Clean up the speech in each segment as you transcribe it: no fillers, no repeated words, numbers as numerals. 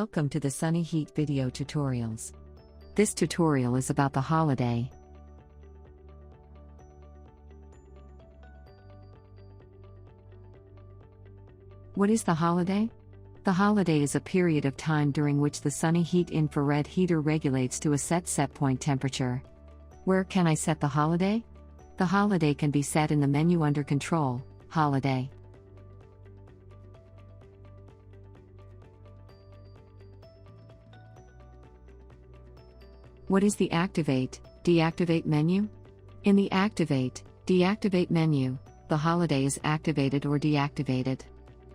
Welcome to the Sunny Heat video tutorials. This tutorial is about the holiday. What is the holiday? The holiday is a period of time during which the Sunny Heat infrared heater regulates to a set point temperature. Where can I set the holiday? The holiday can be set in the menu under Control, Holiday. What is the Activate, Deactivate menu? In the Activate, Deactivate menu, the holiday is activated or deactivated.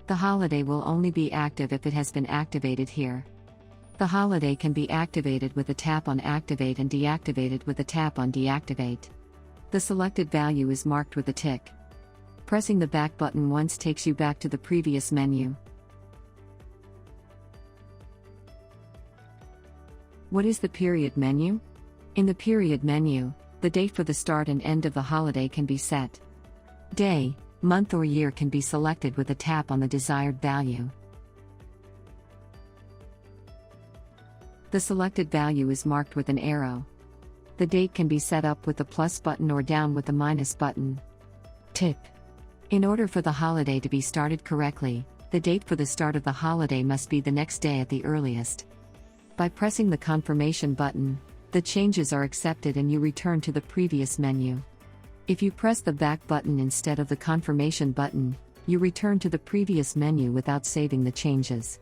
The holiday will only be active if it has been activated here. The holiday can be activated with a tap on Activate and deactivated with a tap on Deactivate. The selected value is marked with a tick. Pressing the back button once takes you back to the previous menu. What is the period menu? In the period menu, the date for the start and end of the holiday can be set. Day, month or year can be selected with a tap on the desired value. The selected value is marked with an arrow. The date can be set up with the plus button or down with the minus button. Tip: in order for the holiday to be started correctly, the date for the start of the holiday must be the next day at the earliest. By pressing the confirmation button, the changes are accepted and you return to the previous menu. If you press the back button instead of the confirmation button, you return to the previous menu without saving the changes.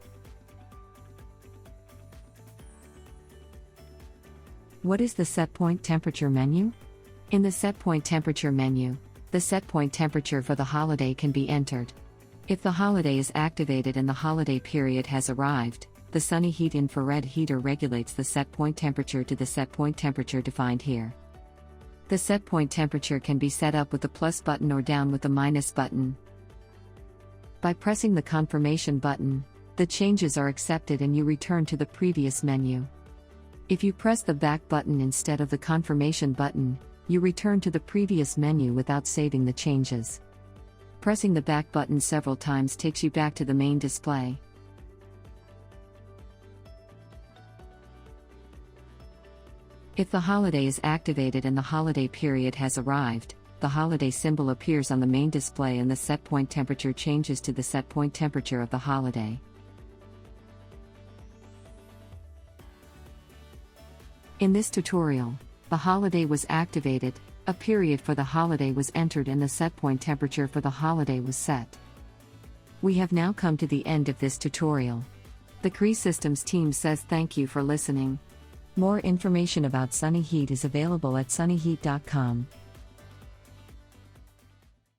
What is the set point temperature menu? In the set point temperature menu, the set point temperature for the holiday can be entered. If the holiday is activated and the holiday period has arrived, the Sunny Heat infrared heater regulates the set point temperature to the set point temperature defined here. The set point temperature can be set up with the plus button or down with the minus button. By pressing the confirmation button, the changes are accepted and you return to the previous menu. If you press the back button instead of the confirmation button, you return to the previous menu without saving the changes. Pressing the back button several times takes you back to the main display. If the holiday is activated and the holiday period has arrived, the holiday symbol appears on the main display and the set point temperature changes to the set point temperature of the holiday. In this tutorial, the holiday was activated, a period for the holiday was entered and the set point temperature for the holiday was set. We have now come to the end of this tutorial. The Cree Systems team says thank you for listening. More information about Sunny Heat is available at sunnyheat.com.